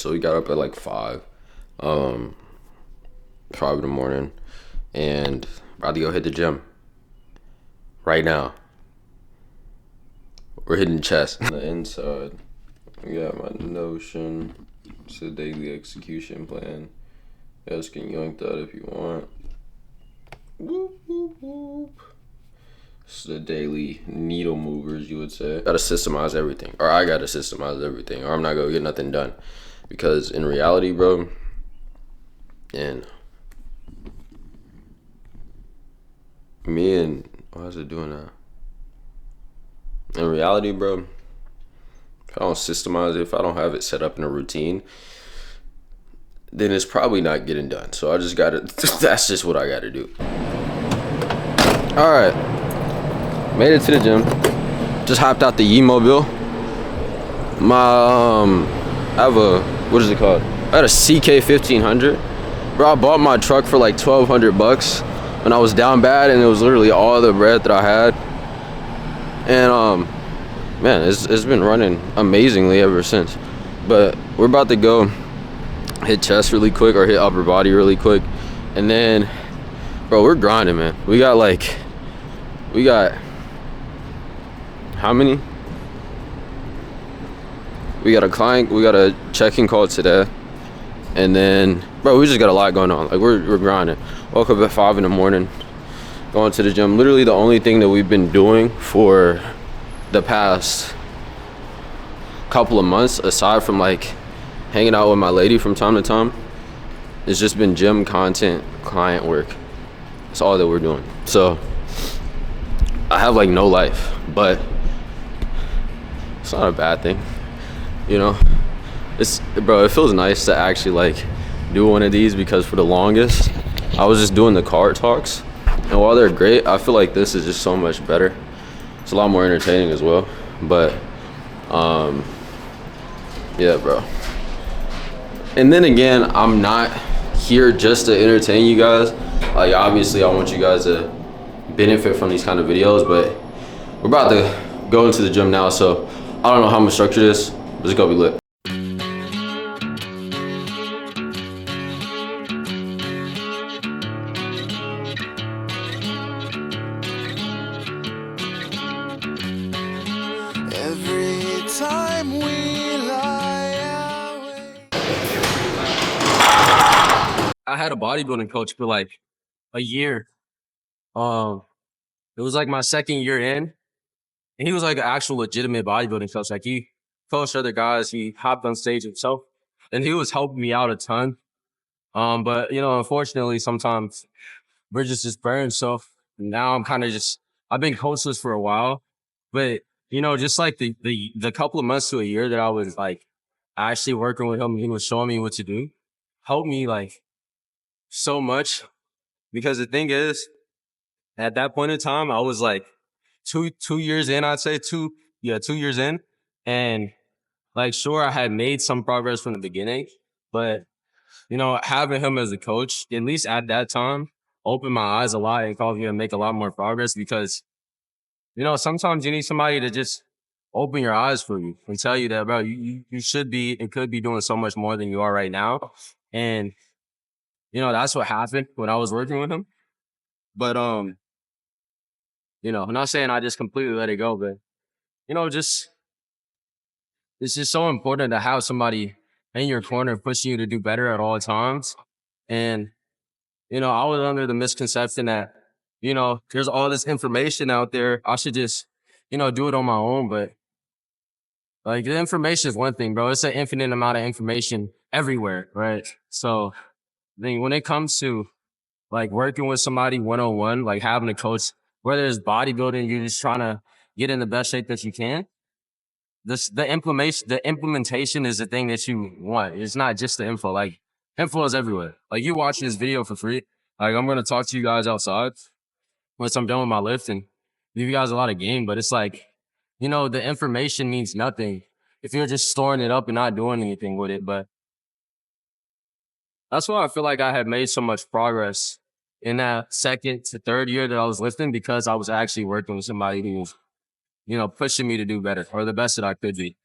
So we got up at like 5 in the morning, and about to go hit the gym right now. We're hitting chest. On the inside, we got my Notion. It's a daily execution plan. You guys can yoink that if you want. Whoop, whoop, whoop. It's the daily needle movers, you would say. Gotta systemize everything, or I gotta systemize everything, or I'm not gonna get nothing done. Because in reality, bro, and why is it doing that? In reality, bro, if I don't systemize it, if I don't have it set up in a routine, then it's probably not getting done. So I just gotta, that's just what I gotta do. All right, made it to the gym. Just hopped out the E-Mobile. I have a, what is it called? I had a CK 1500. Bro, I bought my truck for like $1,200 when I was down bad, and it was literally all the bread that I had. And man, it's been running amazingly ever since. But we're about to go hit chest really quick, or hit upper body really quick, and then, bro, we're grinding, man. We got how many? We got a client, we got a check-in call today, and then, bro, we just got a lot going on. Like, we're grinding. Woke up at 5 in the morning, going to the gym. Literally the only thing that we've been doing for the past couple of months, aside from like hanging out with my lady from time to time, it's just been gym content, client work. That's all that we're doing. So I have like no life, but it's not a bad thing, you know. Bro, it feels nice to actually like do one of these, because for the longest I was just doing the car talks, and while they're great, I feel like this is just so much better. It's a lot more entertaining as well. But yeah, bro. And then again, I'm not here just to entertain you guys. Like, obviously I want you guys to benefit from these kind of videos, but we're about to go into the gym now, so I don't know how I'm gonna structure this, but it's gonna be lit. Every time we lie awake. I had a bodybuilding coach for like a year. It was like my second year in, and he was like an actual legitimate bodybuilding coach. Like, he coached other guys, he hopped on stage himself, and he was helping me out a ton. But you know, unfortunately, sometimes bridges just burn. So now I'm kind of I've been coachless for a while, but you know, just like the couple of months to a year that I was like actually working with him, he was showing me what to do, helped me like so much. Because the thing is, at that point in time, I was like two years in, I'd say 2 years in. And like, sure, I had made some progress from the beginning, but you know, having him as a coach, at least at that time, opened my eyes a lot and caused me to make a lot more progress. Because, you know, sometimes you need somebody to just open your eyes for you and tell you that, bro, you should be and could be doing so much more than you are right now. And, you know, that's what happened when I was working with him. But, you know, I'm not saying I just completely let it go, but, you know, it's just so important to have somebody in your corner pushing you to do better at all times. And, you know, I was under the misconception that, you know, there's all this information out there, I should just, you know, do it on my own. But like, the information is one thing, bro. It's an infinite amount of information everywhere, right? So then when it comes to like working with somebody one-on-one, like having a coach, whether it's bodybuilding, you're just trying to get in the best shape that you can. The implementation is the thing that you want. It's not just the info. Like, info is everywhere. Like, you watching this video for free. Like, I'm gonna talk to you guys outside once I'm done with my lift and give you guys a lot of game. But it's like, you know, the information means nothing if you're just storing it up and not doing anything with it. But that's why I feel like I had made so much progress in that second to third year that I was lifting, because I was actually working with somebody who was, you know, pushing me to do better, or the best that I could be.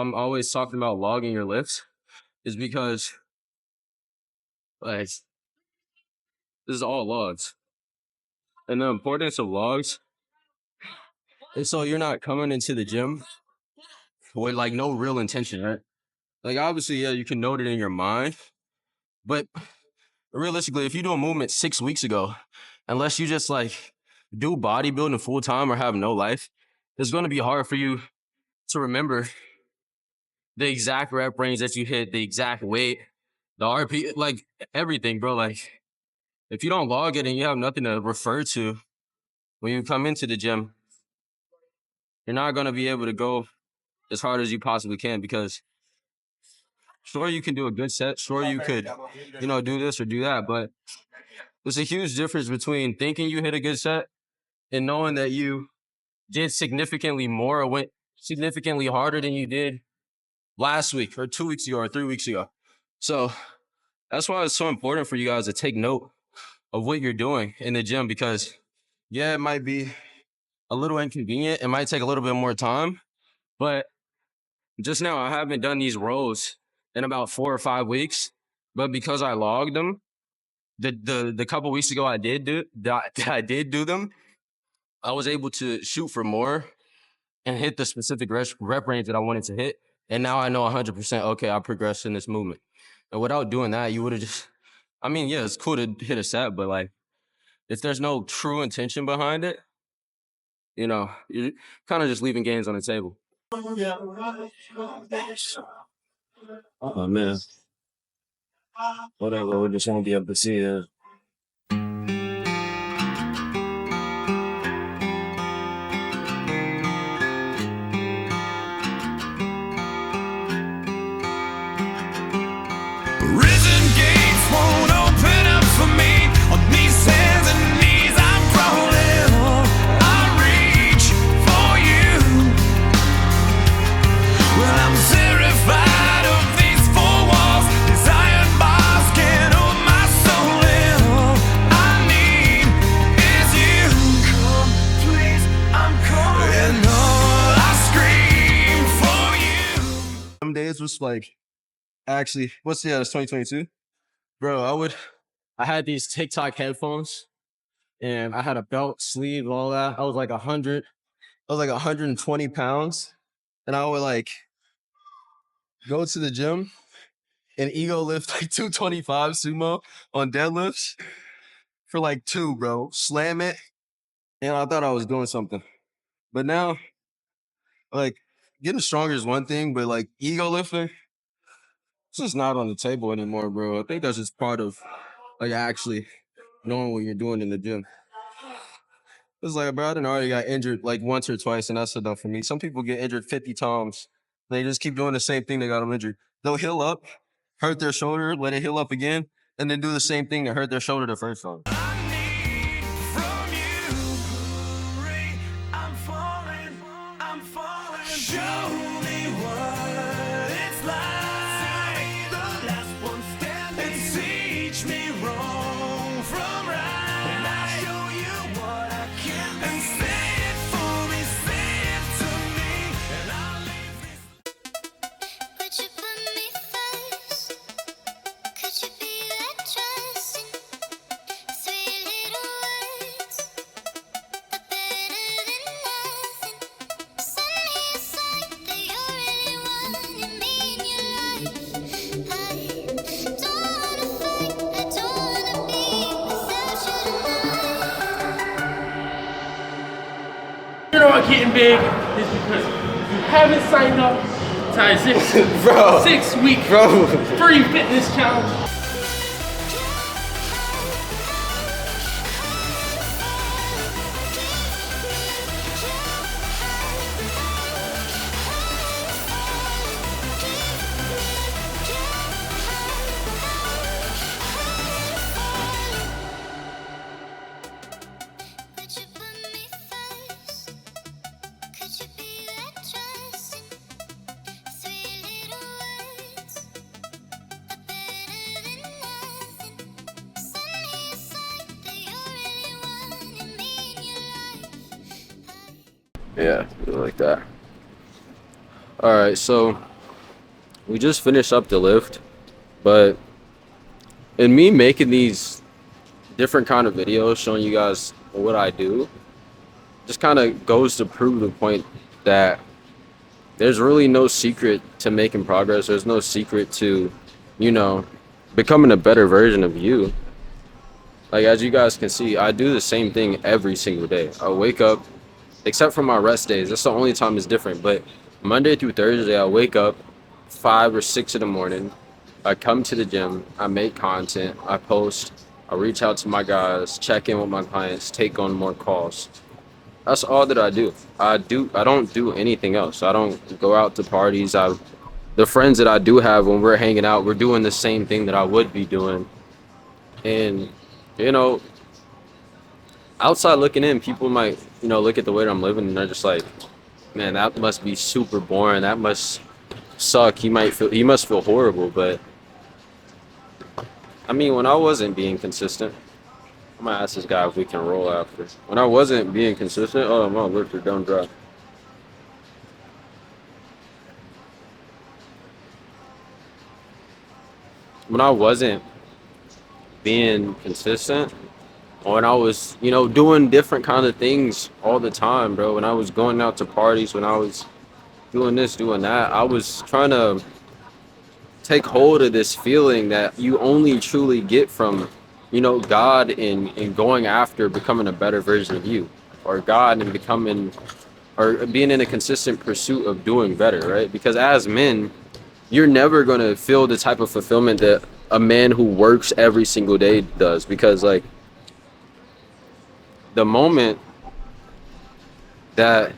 I'm always talking about logging your lifts is because like this is all logs. And the importance of logs is so you're not coming into the gym with like no real intention, right? Like obviously, yeah, you can note it in your mind, but realistically, if you do a movement 6 weeks ago, unless you just like do bodybuilding full time or have no life, it's going to be hard for you to remember the exact rep range that you hit, the exact weight, the RP, like everything, bro. Like if you don't log it and you have nothing to refer to when you come into the gym, you're not going to be able to go as hard as you possibly can because sure you can do a good set, sure you could, do this or do that, but there's a huge difference between thinking you hit a good set and knowing that you did significantly more or went significantly harder than you did last week or 2 weeks ago or 3 weeks ago. So that's why it's so important for you guys to take note of what you're doing in the gym because, yeah, it might be a little inconvenient. It might take a little bit more time, but just now I haven't done these rows in about 4 or 5 weeks, but because I logged them, the couple weeks ago I did do them, I was able to shoot for more and hit the specific rep range that I wanted to hit. And now I know 100%, okay, I progressed in this movement. And without doing that, you would have just, yeah, it's cool to hit a set, but like, if there's no true intention behind it, you're kind of just leaving gains on the table. Oh, man. Whatever, we just won't be able to see it. Risen gates won't open up for me. On these hands and knees I'm crawling. I reach for you. Well, I'm terrified of these four walls. These iron bars can't hold my soul in. All I need is you. Come, please, I'm calling. And all I scream for you. Some days was like, actually, it's 2022? Bro, I had these TikTok headphones and I had a belt, sleeve, all that. I was like 120 pounds. And I would like go to the gym and ego lift like 225 sumo on deadlifts for like 2, bro. Slam it. And I thought I was doing something. But now, like, getting stronger is one thing, but like ego lifting, it's just not on the table anymore, bro. I think that's just part of like actually knowing what you're doing in the gym. It's like, bro, I done already got injured like once or twice, and that's enough for me. Some people get injured 50 times. They just keep doing the same thing that got them injured. They'll heal up, hurt their shoulder, let it heal up again, and then do the same thing that hurt their shoulder the first time. Show me what it's like. The last one standing. And teach me wrong from right. And I'll show you what I can be. And say it for me, say it to me. And I'll leave this. Would you put me first? Could you be that trusting? Sweet little words are better than nothing. Send me a sign that you're really wanting me in your life. I don't wanna fight, I don't wanna be without you tonight. You're not getting big is because you haven't signed up to Isaiah's Bro. 6-week Bro. free fitness challenge. Would you put me first? Could you be that trusting? Sweet little words are better than nothing. Send me a sign that you're really wanting me in your life. Yeah, like that. All right, so we just finished up the lift, but in me making these different kind of videos showing you guys what I do, just kind of goes to prove the point that there's really no secret to making progress. There's no secret to, you know, becoming a better version of you. Like, as you guys can see, I do the same thing every single day. I wake up, except for my rest days. That's the only time it's different. But Monday through Thursday, I wake up 5 or 6 in the morning. I come to the gym. I make content. I post. I reach out to my guys, check in with my clients, take on more calls. That's all that I do. I don't do anything else. I don't go out to parties. The friends that I do have, when we're hanging out, we're doing the same thing that I would be doing. And you know, outside looking in, people might, look at the way that I'm living and they're just like, man, that must be super boring. That must suck. He must feel horrible. But I mean, when I wasn't being consistent, I'm gonna ask this guy if we can roll after. When I wasn't being consistent, oh my lips are done dry. When I wasn't being consistent, when I was, doing different kind of things all the time, bro. When I was going out to parties, when I was doing this, doing that, I was trying to take hold of this feeling that you only truly get from, God and going after becoming a better version of you, or God and becoming, or being in a consistent pursuit of doing better, right? Because as men, you're never going to feel the type of fulfillment that a man who works every single day does. Because, like, the moment that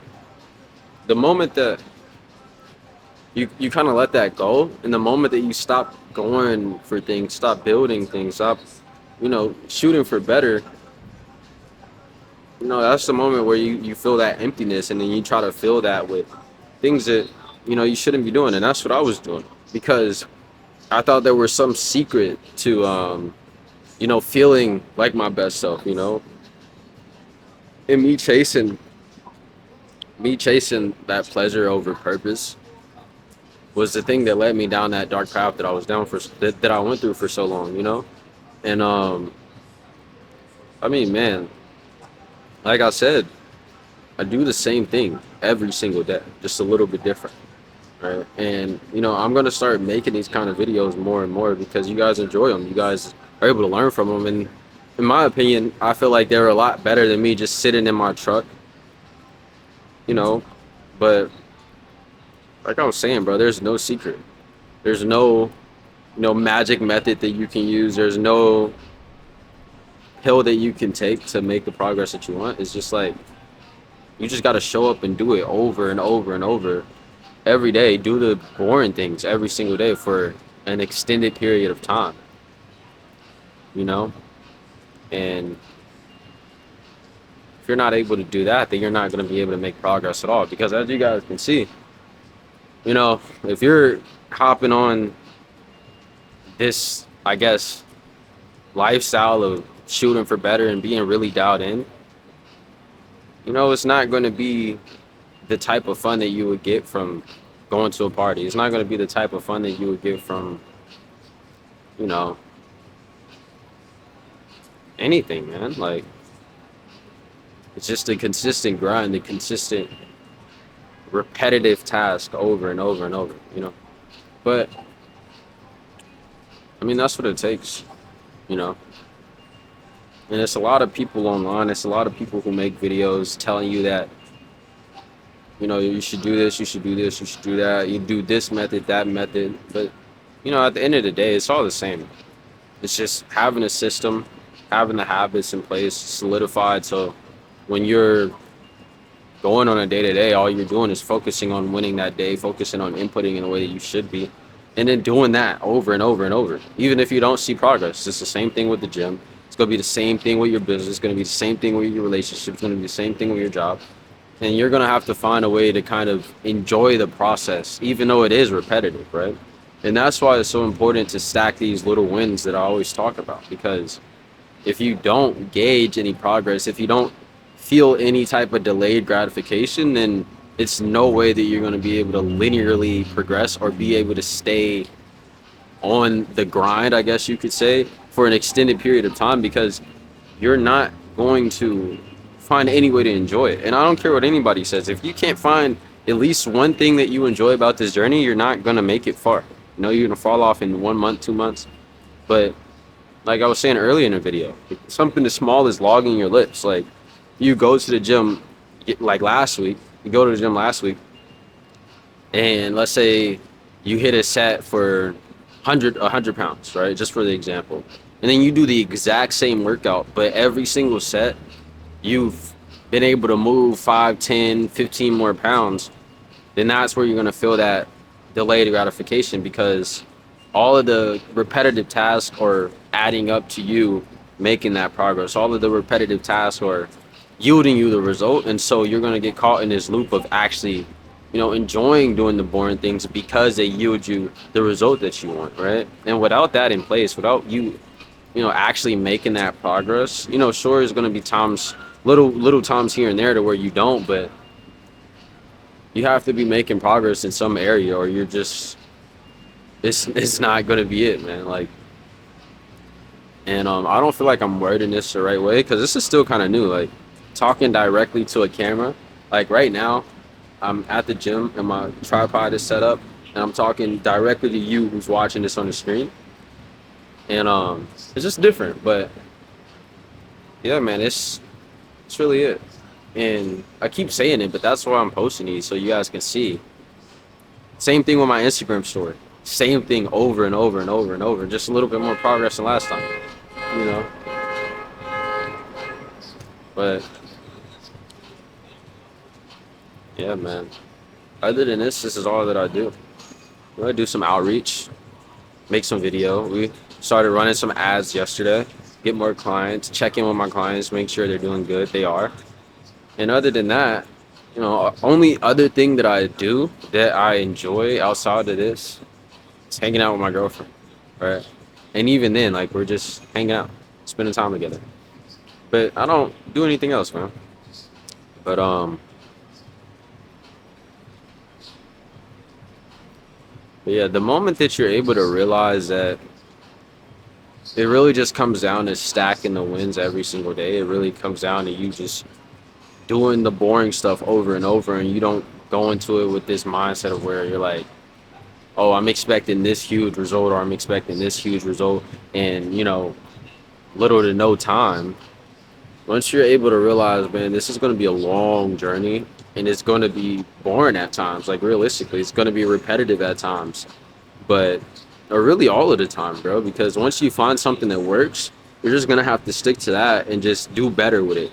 you kind of let that go, and the moment that you stop going for things, stop building things, stop, shooting for better, that's the moment where you feel that emptiness, and then you try to fill that with things that, you shouldn't be doing. And that's what I was doing, because I thought there was some secret to, feeling like my best self, and me chasing that pleasure over purpose was the thing that led me down that dark path that I was down for, that I went through for so long, And I mean, man, like I said, I do the same thing every single day, just a little bit different, right? And I'm gonna start making these kind of videos more and more because you guys enjoy them. You guys are able to learn from them, and in my opinion, I feel like they're a lot better than me just sitting in my truck, But like I was saying, bro, there's no secret. There's no, magic method that you can use. There's no pill that you can take to make the progress that you want. It's just like, you just got to show up and do it over and over and over every day. Do the boring things every single day for an extended period of time, And if you're not able to do that, then you're not going to be able to make progress at all. Because as you guys can see, if you're hopping on this, I guess, lifestyle of shooting for better and being really dialed in, it's not going to be the type of fun that you would get from going to a party. It's not going to be the type of fun that you would get from, anything, man. Like, it's just a consistent grind, a consistent repetitive task over and over and over, But I mean, that's what it takes, And it's a lot of people online. It's a lot of people who make videos telling you that, you should do this, you should do this, you should do that. You do this method, that method. But, at the end of the day, it's all the same. It's just having a system, having the habits in place, solidified, so when you're going on a day-to-day, all you're doing is focusing on winning that day, focusing on inputting in the way that you should be, and then doing that over and over and over. Even if you don't see progress, it's the same thing with the gym. It's going to be the same thing with your business. It's going to be the same thing with your relationship. It's going to be the same thing with your job. And you're going to have to find a way to kind of enjoy the process, even though it is repetitive, right? And that's why it's so important to stack these little wins that I always talk about. Because if you don't gauge any progress, if you don't feel any type of delayed gratification, then it's no way that you're going to be able to linearly progress or be able to stay on the grind, I guess you could say, for an extended period of time, because you're not going to find any way to enjoy it. And I don't care what anybody says. If you can't find at least one thing that you enjoy about this journey, you're not going to make it far. You know, you're going to fall off in 1 month, 2 months. But like I was saying earlier in the video, something as small as logging your lips. Like, you go to the gym, like last week, you go to the gym last week, and let's say you hit a set for 100 pounds, right? Just for the example. And then you do the exact same workout, but every single set, you've been able to move 5, 10, 15 more pounds, then that's where you're going to feel that delayed gratification, because all of the repetitive tasks are adding up to you making that progress. All of the repetitive tasks are yielding you the result. And so you're going to get caught in this loop of actually, you know, enjoying doing the boring things because they yield you the result that you want, right? And without that in place, without you, you know, actually making that progress, you know, sure, there's going to be times, little times here and there to where you don't, but you have to be making progress in some area, or you're just, it's not going to be it, man. Like, and I don't feel like I'm wording this the right way, because this is still kind of new, like talking directly to a camera. Like right now, I'm at the gym and my tripod is set up, and I'm talking directly to you who's watching this on the screen. And it's just different, but yeah, man, it's really it. And I keep saying it, but that's why I'm posting these, so you guys can see. Same thing with my Instagram story. Same thing over and over and over and over. Just a little bit more progress than last time, you know. But yeah, man. Other than this is all that I do. I do some outreach, make some video. We started running some ads yesterday, get more clients, check in with my clients, make sure they're doing good. They are. And other than that, you know, only other thing that I do that I enjoy outside of this is hanging out with my girlfriend, right? And even then, like, we're just hanging out, spending time together. But I don't do anything else, man. But yeah, the moment that you're able to realize that it really just comes down to stacking the wins every single day. It really comes down to you just doing the boring stuff over and over, and you don't go into it with this mindset of where you're like, oh, I'm expecting this huge result, or I'm expecting this huge result, and, you know, little to no time. Once you're able to realize, man, this is going to be a long journey, and it's going to be boring at times. Like, realistically, it's going to be repetitive at times, but or really all of the time, bro, because once you find something that works, you're just going to have to stick to that and just do better with it.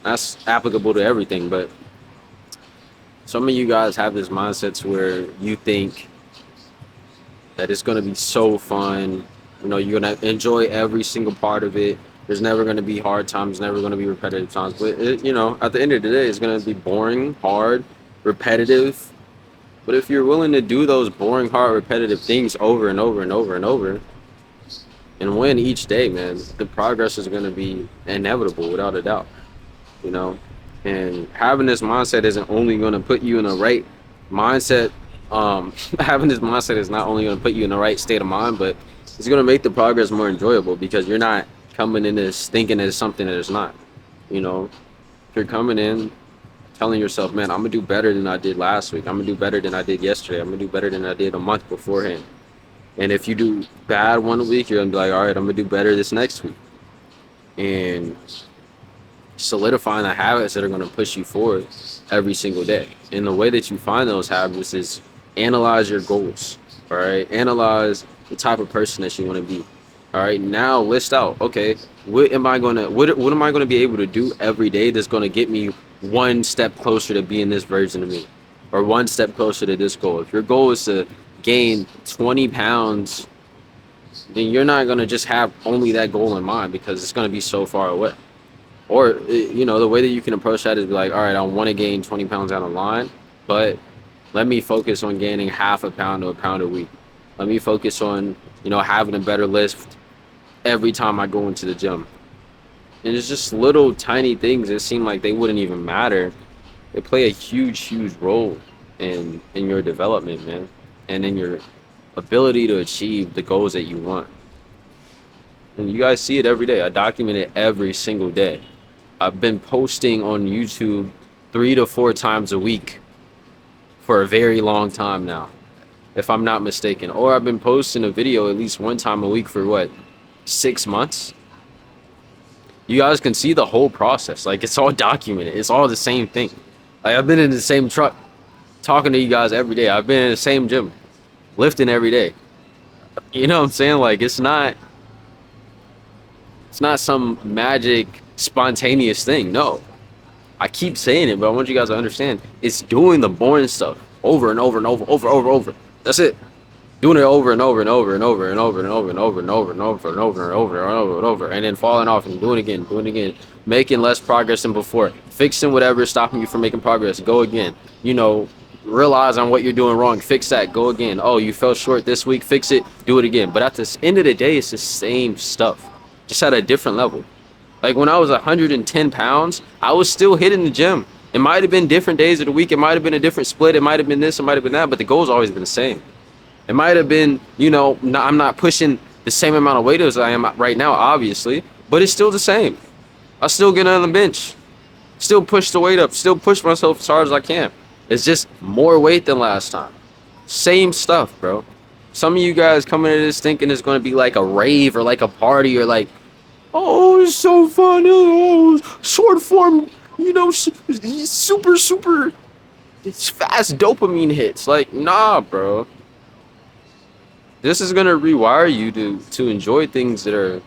That's applicable to everything, but some of you guys have this mindset to where you think that it's going to be so fun. You know, you're going to enjoy every single part of it. There's never going to be hard times, never going to be repetitive times. But, you know, at the end of the day, it's going to be boring, hard, repetitive. But if you're willing to do those boring, hard, repetitive things over and over and over and over and win each day, man, the progress is going to be inevitable without a doubt. You know, and having this mindset isn't only going to put you in the right mindset. Having this mindset is not only going to put you in the right state of mind, but it's going to make the progress more enjoyable, because you're not coming in this thinking it's something that it's not. You know, if you're coming in telling yourself, man, I'm gonna do better than I did last week. I'm gonna do better than I did yesterday. I'm gonna do better than I did a month beforehand. And if you do bad 1 week, you're gonna be like, all right, I'm gonna do better this next week. And solidifying the habits that are going to push you forward every single day. And the way that you find those habits is analyze your goals. All right, analyze the type of person that you want to be. All right, now list out, okay, what am I going to be able to do every day that's going to get me one step closer to being this version of me, or one step closer to this goal. If your goal is to gain 20 pounds, then you're not going to just have only that goal in mind, because it's going to be so far away. Or, you know, the way that you can approach that is be like, all right, I want to gain 20 pounds out of line, but let me focus on gaining half a pound to a pound a week. Let me focus on, you know, having a better lift every time I go into the gym. And it's just little tiny things that seem like they wouldn't even matter, They play a huge role in your development, man, and in your ability to achieve the goals that you want. And you guys see it every day. I document it every single day. I've been posting on YouTube 3 to 4 times a week for a very long time now, if I'm not mistaken. Or I've been posting a video at least 1 time a week for what, 6 months? You guys can see the whole process. Like, it's all documented. It's all the same thing. Like, I've been in the same truck talking to you guys every day. I've been in the same gym lifting every day. You know what I'm saying? Like, it's not some magic spontaneous thing. No. I keep saying it, but I want you guys to understand it's doing the boring stuff over and over and over. That's it. Doing it over and over and over and over and over and over and over and over and over and over and over and over and over, and then falling off and doing it again, making less progress than before, fixing whatever is stopping you from making progress, go again. You know, realize on what you're doing wrong, fix that, go again. Oh, you fell short this week, fix it, do it again. But at the end of the day, it's the same stuff, just at a different level. Like when I was 110 pounds, I was still hitting the gym. It might have been different days of the week. It might have been a different split. It might have been this. It might have been that. But the goal's always been the same. It might have been, you know, I'm not pushing the same amount of weight as I am right now, obviously. But it's still the same. I still get on the bench. Still push the weight up. Still push myself as hard as I can. It's just more weight than last time. Same stuff, bro. Some of you guys coming into this thinking it's going to be like a rave or like a party or like, oh, it's so fun. Oh, short form, you know, super it's fast dopamine hits. Like, nah, bro. This is gonna rewire you to enjoy things that are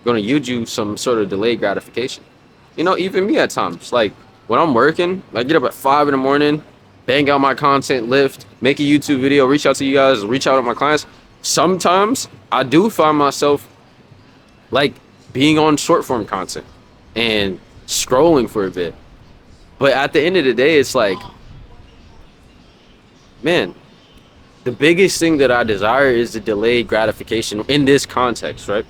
gonna yield you some sort of delayed gratification. You know, even me at times. Like when I'm working, I get up at 5 in the morning, bang out my content, lift, make a YouTube video, reach out to you guys, reach out to my clients. Sometimes I do find myself like being on short form content and scrolling for a bit. But at the end of the day, it's like, man, the biggest thing that I desire is the delayed gratification in this context, right?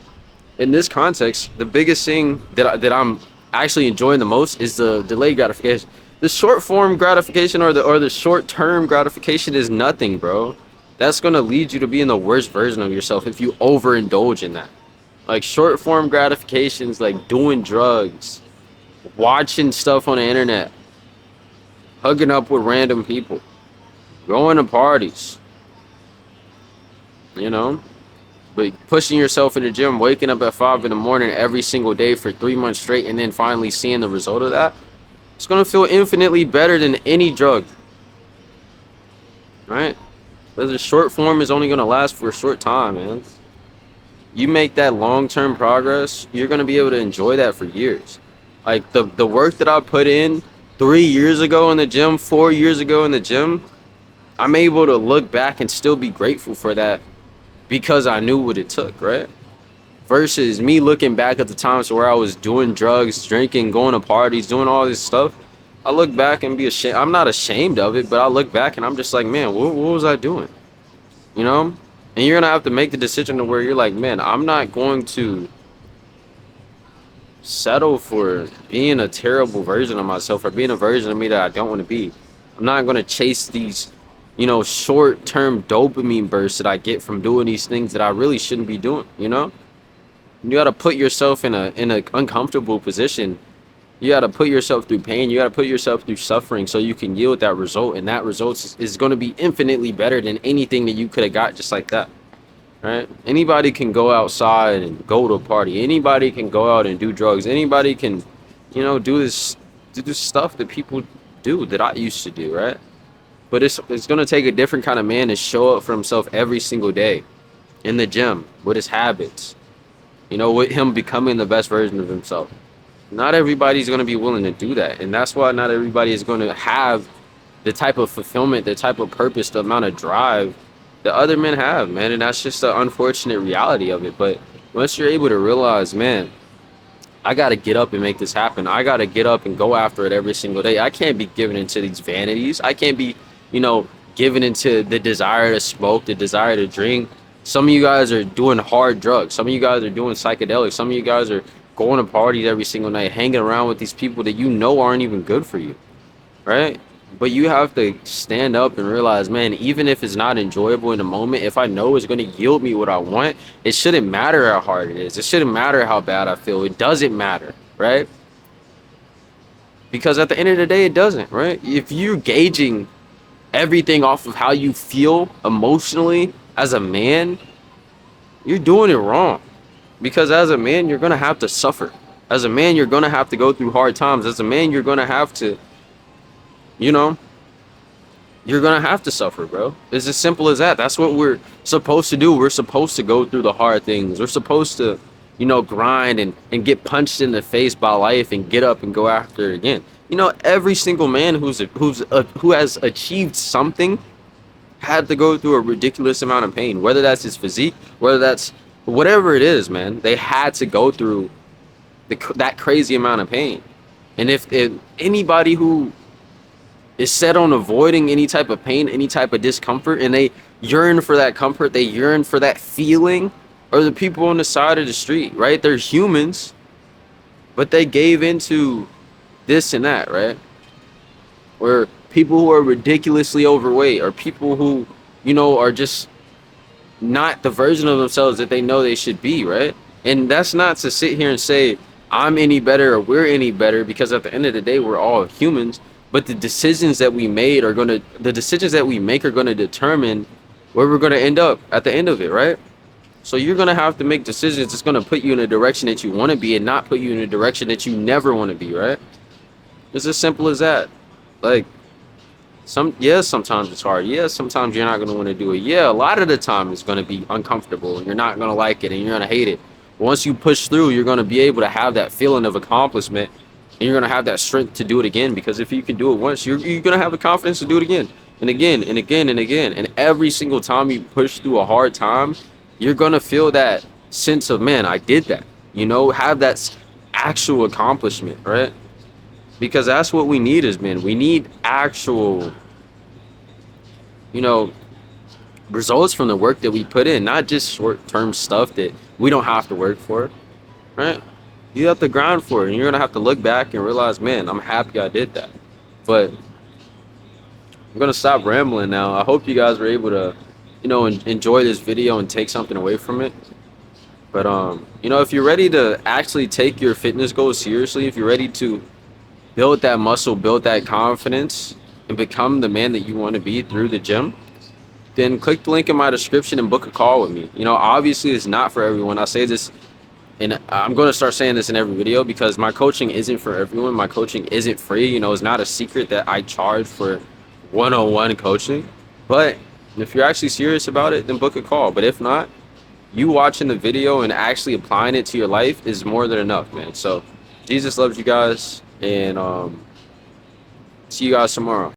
In this context, the biggest thing that I'm actually enjoying the most is the delayed gratification. The short form gratification or the short term gratification is nothing, bro. That's gonna lead you to being the worst version of yourself if you overindulge in that. Like short form gratifications, like doing drugs, watching stuff on the internet, hooking up with random people, going to parties, you know, but pushing yourself in the gym, waking up at 5 in the morning every single day for 3 months straight, and then finally seeing the result of that, it's gonna feel infinitely better than any drug, right? But the short form is only gonna last for a short time, man. You make that long-term progress, you're gonna be able to enjoy that for years. Like the work that I put in 3 years ago in the gym, 4 years ago in the gym, I'm able to look back and still be grateful for that because I knew what it took, right? Versus me looking back at the times where I was doing drugs, drinking, going to parties, doing all this stuff. I look back and be ashamed. I'm not ashamed of it, but I look back and I'm just like, man, what was I doing? You know? And you're gonna have to make the decision to where you're like, man, I'm not going to settle for being a terrible version of myself or being a version of me that I don't want to be. I'm not gonna chase these, you know, short-term dopamine bursts that I get from doing these things that I really shouldn't be doing, you know? You gotta put yourself in a uncomfortable position. You gotta put yourself through pain. You gotta put yourself through suffering so you can yield that result, and that result is going to be infinitely better than anything that you could have got just like that, right? Anybody can go outside and go to a party. Anybody can go out and do drugs. Anybody can, you know, do this stuff that people do that I used to do, right? But it's going to take a different kind of man to show up for himself every single day in the gym with his habits, you know, with him becoming the best version of himself. Not everybody's going to be willing to do that. And that's why not everybody is going to have the type of fulfillment, the type of purpose, the amount of drive that other men have, man. And that's just the unfortunate reality of it. But once you're able to realize, man, I got to get up and make this happen. I got to get up and go after it every single day. I can't be giving into these vanities. I can't be, you know, giving into the desire to smoke, the desire to drink. Some of you guys are doing hard drugs. Some of you guys are doing psychedelics. Some of you guys are going to parties every single night, hanging around with these people that you know aren't even good for you. right? But you have to stand up and realize, man, even if it's not enjoyable in the moment, if I know it's going to yield me what I want, it shouldn't matter how hard it is. It shouldn't matter how bad I feel. It doesn't matter, right? Because at the end of the day, it doesn't, right? If you're gauging everything off of how you feel emotionally as a man, you're doing it wrong. Because as a man, you're going to have to suffer. As a man, you're going to have to go through hard times. As a man, you're going to have to, you know, you're going to have to suffer, bro. It's as simple as that. That's what we're supposed to do. We're supposed to go through the hard things. We're supposed to, you know, grind and get punched in the face by life and get up and go after it again. You know, every single man who has achieved something had to go through a ridiculous amount of pain, whether that's his physique, whether that's whatever it is, man. They had to go through that crazy amount of pain. And if anybody who is set on avoiding any type of pain, any type of discomfort, and they yearn for that comfort, they yearn for that feeling, are the people on the side of the street, right? They're humans, but they gave into this and that, right? Or people who are ridiculously overweight, or people who, you know, are just not the version of themselves that they know they should be, right? And that's not to sit here and say I'm any better or we're any better, because at the end of the day, we're all humans. But the decisions that we make are gonna determine where we're gonna end up at the end of it, right? So you're gonna have to make decisions that's gonna put you in a direction that you want to be and not put you in a direction that you never want to be, right? It's as simple as that. Like, sometimes it's hard. Yes, sometimes you're not going to want to do it. Yeah, a lot of the time it's going to be uncomfortable and you're not going to like it and you're going to hate it. Once you push through, you're going to be able to have that feeling of accomplishment, and you're going to have that strength to do it again, because if you can do it once, you're going to have the confidence to do it again and again and again and again. And every single time you push through a hard time, you're going to feel that sense of, man, I did that. You know, have that actual accomplishment, right? Because that's what we need as men. We need actual, you know, results from the work that we put in, not just short-term stuff that we don't have to work for, right? You have to grind for it, and you're gonna have to look back and realize, man, I'm happy I did that. But I'm gonna stop rambling now. I hope you guys were able to, you know, enjoy this video and take something away from it. But you know, if you're ready to actually take your fitness goals seriously, if you're ready to build that muscle, build that confidence, and become the man that you want to be through the gym, then click the link in my description and book a call with me. You know, obviously it's not for everyone. I say this, and I'm going to start saying this in every video, because my coaching isn't for everyone. My coaching isn't free. You know, it's not a secret that I charge for one-on-one coaching. But if you're actually serious about it, then book a call. But if not, you watching the video and actually applying it to your life is more than enough, man. So Jesus loves you guys, and see you guys tomorrow.